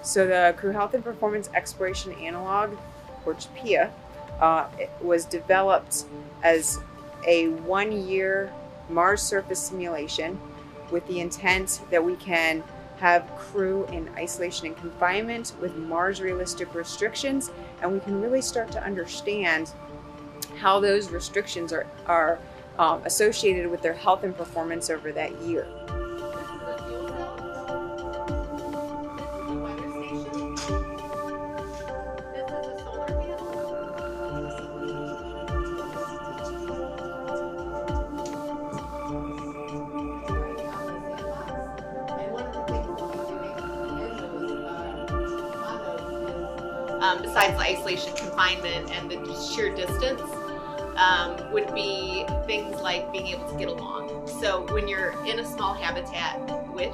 So the Crew Health and Performance Exploration Analog, or CHPEA, it was developed as a 1-year Mars surface simulation with the intent that we can have crew in isolation and confinement with Mars realistic restrictions, and we can really start to understand how those restrictions are associated with their health and performance over that year. Besides the isolation, confinement, and the sheer distance, would be things like being able to get along. So when you're in a small habitat with,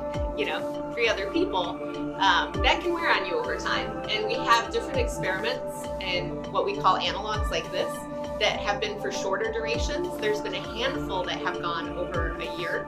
3 other people, that can wear on you over time. And we have different experiments and what we call analogs like this that have been for shorter durations. There's been a handful that have gone over a year.